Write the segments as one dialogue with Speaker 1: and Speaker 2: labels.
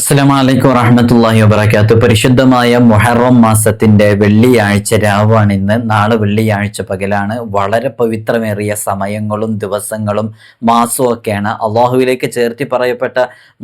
Speaker 1: അസ്സലാമു അലൈക്കും വറഹ്മത്തുള്ളാഹി വബറകാതുഹു. പരിശുദ്ധമായ മുഹറം മാസത്തിന്റെ വെള്ളിയാഴ്ച രാവാണ് ഇന്ന്. നാളെ വെള്ളിയാഴ്ച പകലാണ്. വളരെ പവിത്രമേറിയ സമയങ്ങളും ദിവസങ്ങളും മാസവും ഒക്കെയാണ്. അള്ളാഹുവിലേക്ക് ചേർത്തി പറയപ്പെട്ട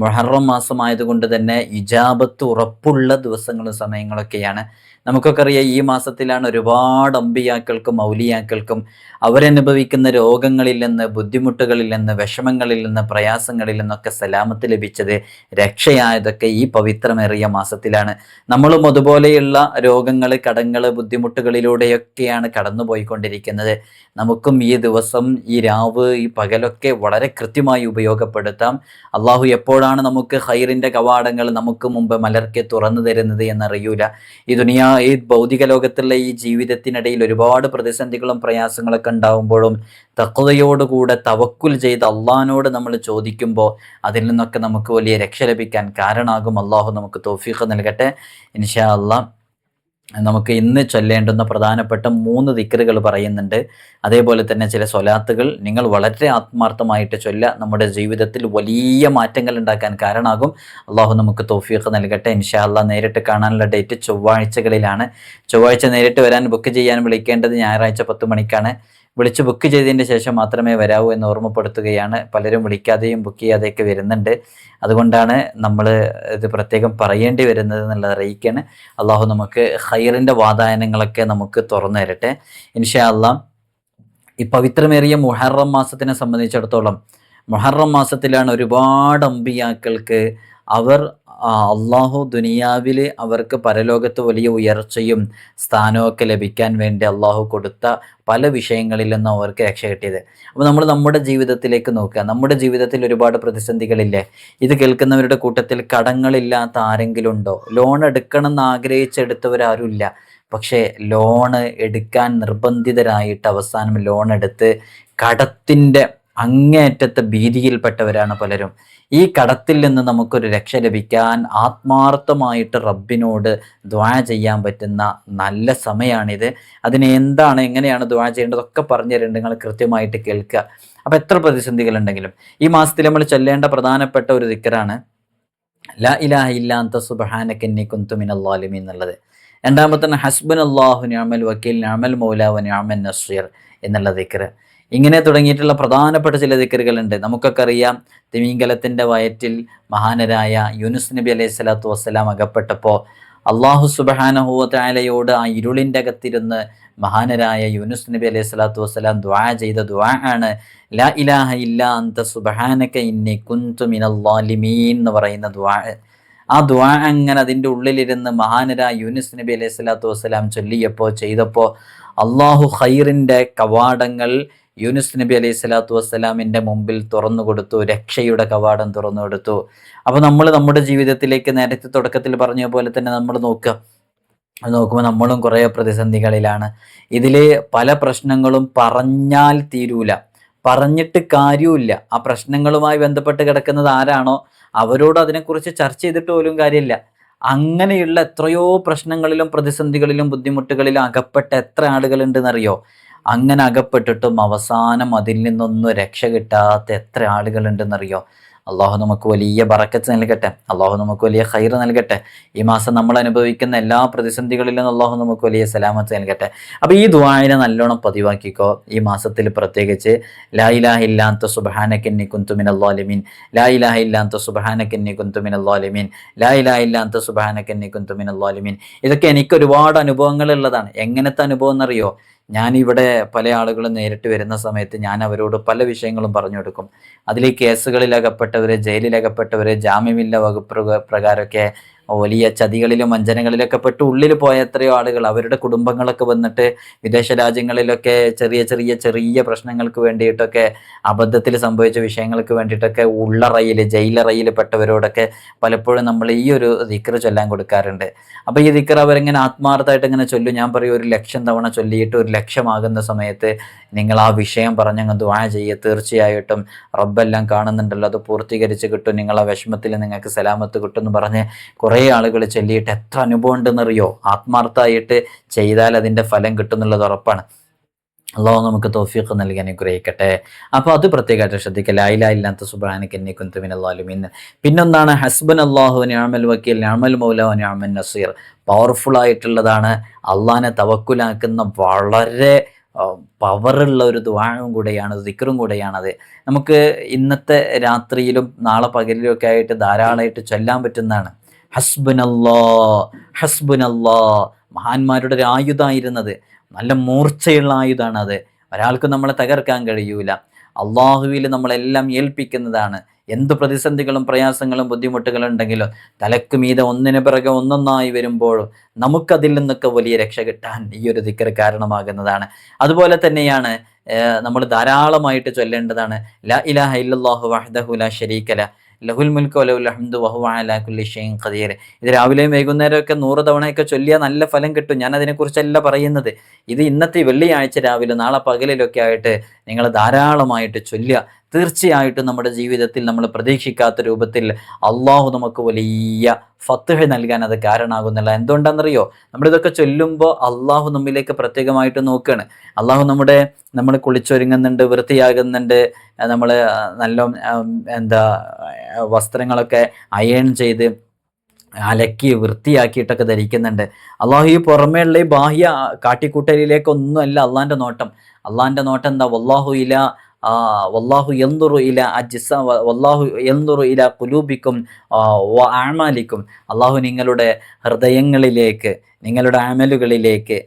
Speaker 1: മുഹറം മാസമായതുകൊണ്ട് തന്നെ ഇജാബത്ത് ഉറപ്പുള്ള ദിവസങ്ങളും സമയങ്ങളൊക്കെയാണ്. നമുക്കൊക്കെ അറിയാം, ഈ മാസത്തിലാണ് ഒരുപാട് അമ്പിയാക്കൾക്കും ഔലിയാക്കൾക്കും അവരനുഭവിക്കുന്ന രോഗങ്ങളിൽ നിന്ന്, ബുദ്ധിമുട്ടുകളിൽ നിന്ന്, വിഷമങ്ങളിൽ നിന്ന്, പ്രയാസങ്ങളിൽ നിന്നൊക്കെ സലാമത്ത് ലഭിച്ചത്, രക്ഷയായതൊക്കെ ഈ പവിത്രമേറിയ മാസത്തിലാണ്. നമ്മളും അതുപോലെയുള്ള രോഗങ്ങൾ, കടങ്ങൾ, ബുദ്ധിമുട്ടുകളിലൂടെയൊക്കെയാണ് കടന്നുപോയിക്കൊണ്ടിരിക്കുന്നത്. നമുക്കും ഈ ദിവസം, ഈ രാവ്, ഈ പകലൊക്കെ വളരെ കൃത്യമായി ഉപയോഗപ്പെടുത്താം. അള്ളാഹു എപ്പോഴാണ് നമുക്ക് ഖൈറിൻ്റെ കവാടങ്ങൾ നമുക്ക് മുമ്പ് മലർക്കെ തുറന്നു തരുന്നത് എന്നറിയൂല. ഈ ഭൗതിക ലോകത്തുള്ള ഈ ജീവിതത്തിനിടയിൽ ഒരുപാട് പ്രതിസന്ധികളും പ്രയാസങ്ങളൊക്കെ ഉണ്ടാകുമ്പോഴും തഖ്വയോടുകൂടെ തവക്കുൽ ചെയ്ത് അള്ളാഹിനോട് നമ്മൾ ചോദിക്കുമ്പോൾ അതിൽ നിന്നൊക്കെ നമുക്ക് വലിയ രക്ഷ ലഭിക്കാൻ കാരണമാകും. അള്ളാഹു നമുക്ക് തൗഫീഖ് നൽകട്ടെ. ഇൻഷാ അള്ളാഹ് നമുക്ക് ഇന്ന് ചൊല്ലേണ്ടുന്ന പ്രധാനപ്പെട്ട 3 ദിക്റുകൾ പറയുന്നുണ്ട്. അതേപോലെ തന്നെ ചില സ്വലാത്തുകൾ നിങ്ങൾ വളരെ ആത്മാർത്ഥമായിട്ട് ചൊല്ലുക. നമ്മുടെ ജീവിതത്തിൽ വലിയ മാറ്റങ്ങൾ ഉണ്ടാക്കാൻ കാരണമാകും. അള്ളാഹു നമുക്ക് തൗഫീഖ് നൽകട്ടെ. ഇൻഷാ അള്ളാഹ് നേരിട്ട് കാണാനുള്ള ഡേറ്റ് ചൊവ്വാഴ്ചകളിലാണ്. ചൊവ്വാഴ്ച നേരിട്ട് വരാൻ ബുക്ക് ചെയ്യാൻ വിളിക്കേണ്ടത് ഞായറാഴ്ച 10 മണിക്കാണ്. വിളിച്ച് ബുക്ക് ചെയ്തതിന് ശേഷം മാത്രമേ വരാവൂ എന്ന് ഓർമ്മപ്പെടുത്തുകയാണ്. പലരും വിളിക്കാതെയും ബുക്ക് ചെയ്യാതെയൊക്കെ വരുന്നുണ്ട്. അതുകൊണ്ടാണ് നമ്മൾ ഇത് പ്രത്യേകം പറയേണ്ടി വരുന്നത് എന്നുള്ളത് അറിയിക്കുകയാണ്. അള്ളാഹു നമുക്ക് ഖൈറിൻ്റെ വാതായനങ്ങളൊക്കെ നമുക്ക് തുറന്നു തരട്ടെ ഇൻഷാ അള്ളാഹ്. ഈ പവിത്രമേറിയ മുഹറം മാസത്തിനെ സംബന്ധിച്ചിടത്തോളം, മുഹറം മാസത്തിലാണ് ഒരുപാട് അമ്പിയാക്കൾക്ക് അള്ളാഹു ദുനിയാവിൽ അവർക്ക് പരലോകത്ത് വലിയ ഉയർച്ചയും സ്ഥാനമൊക്കെ ലഭിക്കാൻ വേണ്ടി അള്ളാഹു കൊടുത്ത പല വിഷയങ്ങളിൽ നിന്നും അവർക്ക് രക്ഷ കിട്ടിയത്. അപ്പോൾ നമ്മൾ നമ്മുടെ ജീവിതത്തിലേക്ക് നോക്കുക. നമ്മുടെ ജീവിതത്തിൽ ഒരുപാട് പ്രതിസന്ധികളില്ലേ? ഇത് കേൾക്കുന്നവരുടെ കൂട്ടത്തിൽ കടങ്ങളില്ലാത്ത ആരെങ്കിലും ഉണ്ടോ? ലോൺ എടുക്കണമെന്ന് ആഗ്രഹിച്ചെടുത്തവരാരുമില്ല. പക്ഷേ ലോണ് എടുക്കാൻ നിർബന്ധിതരായിട്ട് അവസാനം ലോൺ എടുത്ത് കടത്തിൻ്റെ അങ്ങേയറ്റത്തെ ഭീതിയിൽപ്പെട്ടവരാണ് പലരും. ഈ കടത്തിൽ നിന്ന് നമുക്കൊരു രക്ഷ ലഭിക്കാൻ ആത്മാർത്ഥമായിട്ട് റബ്ബിനോട് ദുആ ചെയ്യാൻ പറ്റുന്ന നല്ല സമയമാണിത്. എങ്ങനെയാണ് ദുആ ചെയ്യേണ്ടതൊക്കെ പറഞ്ഞു തരുന്നുണ്ട്. നിങ്ങൾ കൃത്യമായിട്ട് കേൾക്കുക. അപ്പോൾ എത്ര പ്രതിസന്ധികളുണ്ടെങ്കിലും ഈ മാസത്തിൽ നമ്മൾ ചൊല്ലേണ്ട പ്രധാനപ്പെട്ട ഒരു ദിക്റാണ് ലാ ഇലാഹ ഇല്ലാ അൻത സുബ്ഹാനക ഇന്നി കുന്തു മിനൽ ളാലിമീൻ എന്നുള്ളത്. രണ്ടാമത്തെ ഹസ്ബുനല്ലാഹു നിഅമൽ വക്കീൽ നിഅമൽ മൗലാ വ നിഅമൻ നസീർ എന്നുള്ള ദിക്ർ. ഇങ്ങനെ തുടങ്ങിയിട്ടുള്ള പ്രധാനപ്പെട്ട ചില ദിക്റുകളുണ്ട്. നമുക്കൊക്കെ അറിയാം, തിമിംഗലത്തിൻ്റെ വയറ്റിൽ മഹാനരായ യൂനുസ് നബി അലൈഹി സ്വലാത്തു വസ്സലാം അകപ്പെട്ടപ്പോൾ അള്ളാഹു സുബ്ഹാനഹു വ തആലയോട് ആ ഇരുളിൻ്റെ അകത്തിരുന്ന് മഹാനരായ യൂനുസ് നബി അലൈഹി സ്വലാത്തു വസ്സലാം ദുആ ചെയ്ത ദുആ ആണ് ലാ ഇലാഹ ഇല്ലാ അൻത സുബ്ഹാനക ഇന്നി കുന്തു മിനൽ ളാലിമീൻ എന്ന് പറയുന്ന ദുആ. ആ ദുആ അങ്ങനെ അതിൻ്റെ ഉള്ളിലിരുന്ന് മഹാനരായ യൂനുസ് നബി അലൈഹി സ്വലാത്തു വസ്സലാം ചെയ്തപ്പോൾ അള്ളാഹു ഖൈറിൻ്റെ കവാടങ്ങൾ യൂനുസ് നബി അലൈഹി സ്വലാത്തു വസ്സലാമിൻ്റെ മുമ്പിൽ തുറന്നു കൊടുത്തു. രക്ഷയുടെ കവാടം തുറന്നു കൊടുത്തു. അപ്പോൾ നമ്മൾ നമ്മുടെ ജീവിതത്തിലേക്ക് നേരത്തെ തുടക്കത്തിൽ പറഞ്ഞ പോലെ തന്നെ നമ്മൾ നോക്കുമ്പോൾ നമ്മളും കുറേ പ്രതിസന്ധികളിലാണ്. ഇതിൽ പല പ്രശ്നങ്ങളും പറഞ്ഞാൽ തീരൂല, പറഞ്ഞിട്ട് കാര്യമില്ല. ആ പ്രശ്നങ്ങളുമായി ബന്ധപ്പെട്ട് കിടക്കുന്നത് ആരാണോ അവരോട് അതിനെക്കുറിച്ച് ചർച്ച ചെയ്തിട്ട് പോലും കാര്യമില്ല. അങ്ങനെയുള്ള എത്രയോ പ്രശ്നങ്ങളിലും പ്രതിസന്ധികളിലും ബുദ്ധിമുട്ടുകളിലും അകപ്പെട്ട എത്ര ആളുകളുണ്ടെന്നറിയോ? അങ്ങനെ അകപ്പെട്ടിട്ടും അവസാനം അതിൽ നിന്നൊന്നും രക്ഷ കിട്ടാത്ത എത്ര ആളുകളുണ്ടെന്നറിയോ? അള്ളാഹു നമുക്ക് വലിയ ബറക്കത്ത് നൽകട്ടെ. അള്ളാഹു നമുക്ക് വലിയ ഖൈർ നൽകട്ടെ. ഈ മാസം നമ്മൾ അനുഭവിക്കുന്ന എല്ലാ പ്രതിസന്ധികളിലും അള്ളാഹു നമുക്ക് വലിയ സലാമത്ത് നൽകട്ടെ. അപ്പോൾ ഈ ദുആഇനെ നല്ലോണം പതിവാക്കിക്കോ. ഈ മാസത്തിൽ പ്രത്യേകിച്ച് ലാ ഇലാഹ ഇല്ലാ അൻത സുബ്ഹാനക ഇന്നി കുന്തു മിനൽ ളാലിമീൻ, ലാ ഇലാഹ ഇല്ലാ അൻത സുബ്ഹാനക ഇന്നി കുന്തു മിനൽ ളാലിമീൻ, ലാ ഇലാഹ ഇല്ലാ അൻത സുബ്ഹാനക ഇന്നി കുന്തു മിനൽ ളാലിമീൻ. ഇതൊക്കെ എനിക്ക് ഒരുപാട് അനുഭവങ്ങളുള്ളതാണ്. എങ്ങനത്തെ അനുഭവം എന്നറിയോ? ഞാനിവിടെ പല ആളുകളും നേരിട്ട് വരുന്ന സമയത്ത് ഞാൻ അവരോട് പല വിഷയങ്ങളും പറഞ്ഞു കൊടുക്കും. അതിൽ കേസുകളിലകപ്പെട്ടവർ, ജയിലിലകപ്പെട്ടവർ, ജാമ്യമില്ല വകുപ്പ് പ്രകാരമൊക്കെ വലിയ ചതികളിലും വഞ്ചനകളിലൊക്കെ പെട്ട് ഉള്ളിൽ പോയ എത്രയോ ആളുകൾ, അവരുടെ കുടുംബങ്ങളൊക്കെ വന്നിട്ട് വിദേശ രാജ്യങ്ങളിലൊക്കെ ചെറിയ പ്രശ്നങ്ങൾക്ക് വേണ്ടിയിട്ടൊക്കെ, അബദ്ധത്തിൽ സംഭവിച്ച വിഷയങ്ങൾക്ക് വേണ്ടിയിട്ടൊക്കെ ജയിലറയിൽ പെട്ടവരോടൊക്കെ പലപ്പോഴും നമ്മൾ ഈ ഒരു ദിക്ർ ചൊല്ലാൻ കൊടുക്കാറുണ്ട്. അപ്പോൾ ഈ ദിക്ർ അവരെങ്ങനെ ആത്മാർത്ഥമായിട്ട് ഇങ്ങനെ ചൊല്ലും. ഞാൻ പറയും 1,00,000 തവണ ചൊല്ലിയിട്ട് 1,00,000 സമയത്ത് നിങ്ങൾ ആ വിഷയം പറഞ്ഞങ്ങ് ദുആ ചെയ്യുക. തീർച്ചയായിട്ടും റബ്ബെല്ലാം കാണുന്നുണ്ടല്ലോ, അത് പൂർത്തീകരിച്ച് കിട്ടും, നിങ്ങളെ വിഷമത്തിൽ നിങ്ങൾക്ക് സലാമത്ത് കിട്ടും എന്ന് പറഞ്ഞ് കുറേ ആളുകൾ ചൊല്ലിയിട്ട് എത്ര അനുഭവം ഉണ്ടെന്നറിയോ? ആത്മാർത്ഥമായിട്ട് ചെയ്താൽ അതിൻ്റെ ഫലം കിട്ടും എന്നുള്ളത് ഉറപ്പാണ്. അള്ളാഹു നമുക്ക് തൗഫീഖ് നൽകി അനുഗ്രഹിക്കട്ടെ. അപ്പോൾ അത് പ്രത്യേകമായിട്ട് ശ്രദ്ധിക്കുക. ലാ ഇലാഹ ഇല്ല അൻത സുബ്ഹാനക ഇന്നി കുൻതു മിനൽ ളാലിമീൻ. പിന്നൊന്നാണ് ഹസ്ബുനല്ലാഹു വ നിഅമൽ വക്കീൽ നിഅമൽ മൗല വ നിഅമൻ നസീർ. പവർഫുൾ ആയിട്ടുള്ളതാണ്. അള്ളാഹിനെ തവക്കുലാക്കുന്ന വളരെ പവറുള്ള ഒരു ദുആവും കൂടെയാണ്, ദിക്റും കൂടെയാണത്. നമുക്ക് ഇന്നത്തെ രാത്രിയിലും നാളെ പകലിലും ഒക്കെ ആയിട്ട് ധാരാളമായിട്ട് ചൊല്ലാൻ പറ്റുന്നതാണ്. ഹസ്ബുനല്ലാ ഹസ്ബുനല്ലാ, മഹാന്മാരുടെ ഒരു ആയുധമായിരുന്നത്. നല്ല മൂർച്ചയുള്ള ആയുധമാണ് അത്. ഒരാൾക്ക് നമ്മളെ തകർക്കാൻ കഴിയൂല. അള്ളാഹുവിൽ നമ്മളെല്ലാം ഏൽപ്പിക്കുന്നതാണ്. എന്ത് പ്രതിസന്ധികളും പ്രയാസങ്ങളും ബുദ്ധിമുട്ടുകളും ഉണ്ടെങ്കിലും തലക്ക് മീതെ ഒന്നിന് പിറകെ ഒന്നൊന്നായി വരുമ്പോഴും നമുക്കതിൽ നിന്നൊക്കെ വലിയ രക്ഷ കിട്ടാൻ ഈ ഒരു ദിക്ർ കാരണമാകുന്നതാണ്. അതുപോലെ തന്നെയാണ് നമ്മൾ ധാരാളമായിട്ട് ചൊല്ലേണ്ടതാണ് ലാ ഇലാഹ ഇല്ലല്ലാഹു വഹ്ദഹു ലാ ശരീക ലഹ് ലഹുൽ മുൽക്കു വലഹുൽ ഹംദു വഹുവ അലാ കുല്ലി ഷൈഇൻ ഖദീർ. ഇത് രാവിലെയും വൈകുന്നേരമൊക്കെ 100 തവണയൊക്കെ ചൊല്ലിയാൽ നല്ല ഫലം കിട്ടും. ഞാൻ അതിനെക്കുറിച്ചല്ല പറയുന്നത്. ഇത് ഇന്നത്തെ വെള്ളിയാഴ്ച രാവിലെ നാളെ പകലിലൊക്കെ ആയിട്ട് നിങ്ങൾ ധാരാളമായിട്ട് ചൊല്ലുക. തീർച്ചയായിട്ടും നമ്മുടെ ജീവിതത്തിൽ നമ്മൾ പ്രതീക്ഷിക്കാത്ത രൂപത്തിൽ അള്ളാഹു നമുക്ക് വലിയ ഫത്ഹ് നൽകാൻ അത് കാരണമാകുന്നില്ല. എന്തുകൊണ്ടാണെന്നറിയോ? നമ്മളിതൊക്കെ ചൊല്ലുമ്പോൾ അള്ളാഹു നമ്മിലേക്ക് പ്രത്യേകമായിട്ട് നോക്കുകയാണ്. അള്ളാഹു നമ്മൾ കുളിച്ചൊരുങ്ങുന്നുണ്ട്, വൃത്തിയാകുന്നുണ്ട്, നമ്മൾ നല്ല എന്താ വസ്ത്രങ്ങളൊക്കെ അയൺ ചെയ്ത് അലക്കി വൃത്തിയാക്കിയിട്ടൊക്കെ ധരിക്കുന്നുണ്ട്. അള്ളാഹു ഈ പുറമേയുള്ള ഈ ബാഹ്യ കാട്ടിക്കൂട്ടലിലേക്കൊന്നും അല്ല അള്ളാഹിൻ്റെ നോട്ടം. അള്ളാഹിൻ്റെ നോട്ടം എന്താ? വല്ലാഹു യൻദുറു ഇലാ വല്ലാഹു യൻദുറു ഇലാ ഖുലൂബിക്കും വ അഅമാലിക്കും. അള്ളാഹു നിങ്ങളുടെ ഹൃദയങ്ങളിലേക്ക്, നിങ്ങളുടെ അമലുകളിലേക്ക്,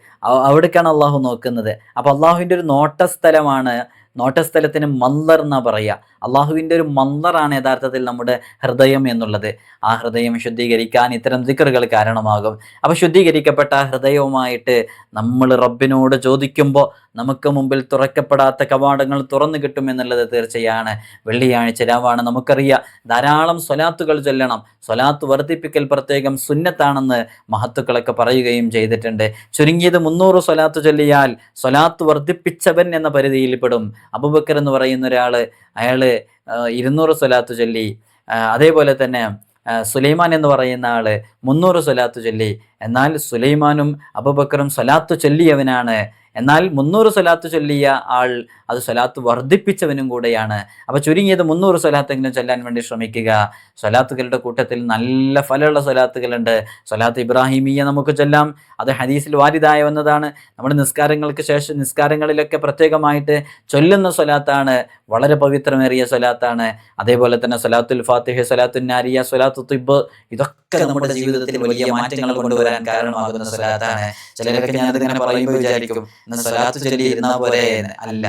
Speaker 1: അവിടേക്കാണ് അള്ളാഹു നോക്കുന്നത്. അപ്പോൾ അള്ളാഹുവിൻ്റെ ഒരു നോട്ടസ്ഥലത്തിന് മന്ദർ എന്നാ പറയുക. അള്ളാഹുവിൻ്റെ ഒരു മന്ദറാണ് യഥാർത്ഥത്തിൽ നമ്മുടെ ഹൃദയം എന്നുള്ളത്. ആ ഹൃദയം ശുദ്ധീകരിക്കാൻ ഇത്തരം ദിക്റുകൾ കാരണമാകും. അപ്പോൾ ശുദ്ധീകരിക്കപ്പെട്ട ഹൃദയവുമായിട്ട് നമ്മൾ റബ്ബിനോട് ചോദിക്കുമ്പോൾ നമുക്ക് മുമ്പിൽ തുറക്കപ്പെടാത്ത കവാടങ്ങൾ തുറന്നു കിട്ടുമെന്നുള്ളത് തീർച്ചയാണ്. വെള്ളിയാഴ്ച രാവാണ്, നമുക്കറിയാം. ധാരാളം സ്വലാത്തുകൾ ചൊല്ലണം. സ്വലാത്ത് വർദ്ധിപ്പിക്കൽ പ്രത്യേകം സുന്നത്താണെന്ന് മഹത്തുക്കളൊക്കെ പറയുകയും ചെയ്തിട്ടുണ്ട്. ചുരുങ്ങിയത് 300 സ്വലാത്ത് ചൊല്ലിയാൽ സ്വലാത്ത് വർദ്ധിപ്പിച്ചവൻ എന്ന പരിധിയിൽ പെടും. അബൂബക്കർ എന്ന് പറയുന്ന ഒരാൾ, അയാൾ 200 സ്വലാത്ത് ചൊല്ലി. അതേപോലെ തന്നെ സുലൈമാൻ എന്ന് പറയുന്ന ആള് 300 സ്വലാത്ത് ചൊല്ലി. എന്നാൽ സുലൈമാനും അബൂബക്കറും സ്വലാത്ത് ചൊല്ലിയവനാണ്. എന്നാൽ 300 സ്വലാത്ത് ചൊല്ലിയ ആൾ അത് സ്വലാത്ത് വർദ്ധിപ്പിച്ചവനും കൂടെയാണ്. അപ്പോൾ ചുരുങ്ങിയത് 300 സ്വലാത്തെങ്കിലും ചൊല്ലാൻ വേണ്ടി ശ്രമിക്കുക. സ്വലാത്തുകളുടെ കൂട്ടത്തിൽ നല്ല ഫലമുള്ള സ്വലാത്തുകളുണ്ട്. സ്വലാത്ത് ഇബ്രാഹിമിയ നമുക്ക് ചൊല്ലാം. അത് ഹദീസിൽ വാരിദായ വന്നതാണ്. നമ്മുടെ നിസ്കാരങ്ങൾക്ക് ശേഷം നിസ്കാരങ്ങളിലൊക്കെ പ്രത്യേകമായിട്ട് ചൊല്ലുന്ന സ്വലാത്താണ്. വളരെ പവിത്രമേറിയ സ്വലാത്താണ്. അതേപോലെ തന്നെ സ്വലാത്തുൽ ഫാത്തിഹ, സ്വലാത്തുൻ നാരിയ, സ്വലാത്തു തിബ്, ഇതൊക്കെ നമ്മുടെ ജീവിതത്തിൽ വലിയ മാറ്റങ്ങൾ കൊണ്ടുവരാൻ കാരണമാകുന്ന സ്വലാത്താണ്. ചിലരൊക്കെ ഞാനിതിങ്ങനെ പറയുമ്പോൾ വിചാരിക്കും സ്വലാത്ത് ചൊല്ലി ഇരുന്നാൽ പോരെ. അല്ല,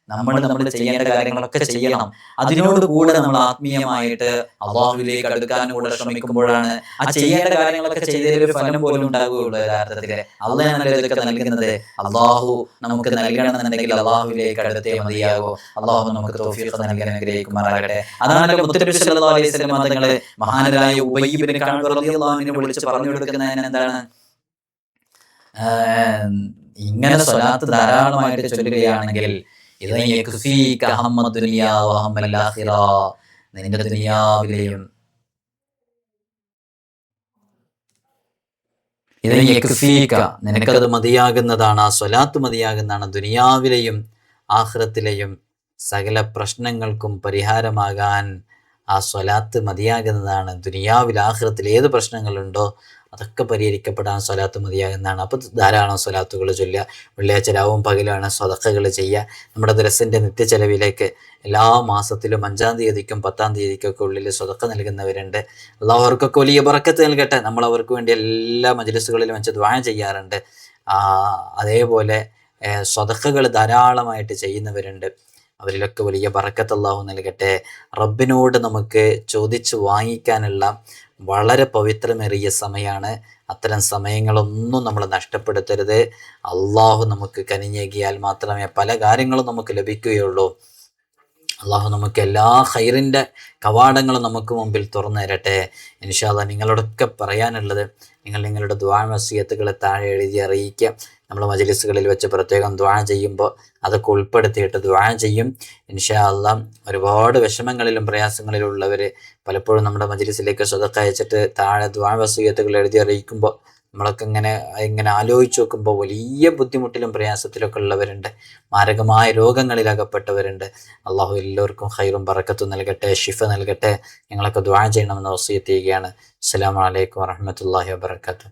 Speaker 1: നമ്മൾ ചെയ്യേണ്ട കാര്യങ്ങളൊക്കെ ചെയ്യണം. അതിനോട് കൂടെ നമ്മൾ ആത്മീയമായിട്ട് അള്ളാഹുവിലേക്ക് അടുക്കാൻ കൂടെ ശ്രമിക്കുമ്പോഴാണ് ആ ചെയ്യേണ്ട കാര്യങ്ങളൊക്കെ ചെയ്തതിലൊരു ഫലം പോലും ഉണ്ടാവുകയുള്ളൂ. യഥാർത്ഥത്തിൽ അള്ളാഹ് ഇതൊക്കെ നൽകുന്നത്. അള്ളാഹു നമുക്ക് നൽകണമെന്നുണ്ടെങ്കിൽ അള്ളാഹുവിലേക്ക് അടുത്തേ മതിയാകൂ. അള്ളാഹു നമുക്ക് തൗഫീഖ് നൽകി അനുഗ്രഹിക്കുമാറാകട്ടെ. അതാണല്ലോ മുത്തനബി സല്ലല്ലാഹു അലൈഹി വസല്ലം തങ്ങളെ മഹാനരായ ഉബയ്യ് ഇബ്നു കഅബ് റളിയല്ലാഹു അൻഹു വിളിച്ച് പറഞ്ഞു കൊടുക്കുന്നതിന് എന്താണ്? ഇങ്ങനെ സ്വലാത്ത് ധാരാളമായിട്ട് ചൊല്ലുകയാണെങ്കിൽ നിന്റെ ദുനിയാവിലെയും നിനക്കത് മതിയാകുന്നതാണ്. ആ സ്വലാത്ത് മതിയാകുന്നതാണ്. ദുനിയാവിലെയും ആഖിറത്തിലെയും സകല പ്രശ്നങ്ങൾക്കും പരിഹാരമാകാൻ ആ സ്വലാത്ത് മതിയാകുന്നതാണ്. ദുനിയാവിൽ ആഖിറത്തിൽ ഏത് പ്രശ്നങ്ങളുണ്ടോ അതൊക്കെ പരിഹരിക്കപ്പെടാൻ സ്വലാത്ത് മതിയാകുന്നതാണ്. അപ്പോൾ ധാരാളം സ്വലാത്തുകൾ ചൊല്ലുക. വെള്ളിയാഴ്ച രാവും പകലാണ് സ്വതക്കകൾ ചെയ്യുക. നമ്മുടെ ദിവസത്തിൻ്റെ നിത്യച്ചെലവിലേക്ക് എല്ലാ മാസത്തിലും 5-ാം തീയതിക്കും 10-ാം തീയതിക്കൊക്കെ ഉള്ളിൽ സ്വതക്ക നൽകുന്നവരുണ്ട്. അല്ലാഹു അവർക്കൊക്കെ വലിയ ബറക്കത്ത് നൽകട്ടെ. നമ്മൾ അവർക്ക് വേണ്ടി എല്ലാ മജ്‌ലിസുകളിലും വെച്ച് ദുആ ചെയ്യാറുണ്ട്. അതേപോലെ സ്വതക്കകൾ ധാരാളമായിട്ട് ചെയ്യുന്നവരുണ്ട്. അവരിലൊക്കെ വലിയ ബറക്കത്ത് അല്ലാഹു നൽകട്ടെ. റബ്ബിനോട് നമുക്ക് ചോദിച്ച് വാങ്ങിക്കാനുള്ള വളരെ പവിത്രമേറിയ സമയമാണ്. അത്തരം സമയങ്ങളൊന്നും നമ്മൾ നഷ്ടപ്പെടുത്തരുത്. അള്ളാഹു നമുക്ക് കനിഞ്ഞേകിയാൽ മാത്രമേ പല കാര്യങ്ങളും നമുക്ക് ലഭിക്കുകയുള്ളൂ. അള്ളാഹു നമുക്ക് എല്ലാ ഖൈറിൻ്റെ കവാടങ്ങളും നമുക്ക് മുമ്പിൽ തുറന്നു തരട്ടെ. ഇൻഷാ അല്ലാഹ് നിങ്ങളോടൊക്കെ പറയാനുള്ളത്, നിങ്ങൾ നിങ്ങളുടെ ദുആ വസിയത്തുകളെ താഴെ എഴുതി അറിയിക്കുക. നമ്മൾ മജ്‌ലിസുകളിൽ വെച്ച് പ്രത്യേകം ദുആ ചെയ്യുമ്പോൾ അതൊക്കെ ഉൾപ്പെടുത്തിയിട്ട് ദുആ ചെയ്യും. ഇൻഷാ അല്ലാഹ് ഒരുപാട് വിഷമങ്ങളിലും പ്രയാസങ്ങളിലും ഉള്ളവർ പലപ്പോഴും നമ്മുടെ മജ്‌ലിസിലേക്ക് സ്വതക്ക അയച്ചിട്ട് താഴെ ദുആ വസിയത്തുകൾ എഴുതി അറിയിക്കുമ്പോൾ നമ്മളൊക്കെ ഇങ്ങനെ ആലോചിച്ച് നോക്കുമ്പോൾ വലിയ ബുദ്ധിമുട്ടിലും പ്രയാസത്തിലൊക്കെ ഉള്ളവരുണ്ട്, മാരകമായ രോഗങ്ങളിൽ അകപ്പെട്ടവരുണ്ട്. അള്ളാഹു എല്ലാവർക്കും ഖൈറും ബറക്കത്തും നൽകട്ടെ, ഷിഫ നൽകട്ടെ. ഞങ്ങളൊക്കെ ദുആ ചെയ്യണമെന്ന് വസിയത്ത് ചെയ്യുകയാണ്. അസ്സലാമു അലൈക്കും വറഹ്മത്തുള്ളാഹി വബറകാതുഹു.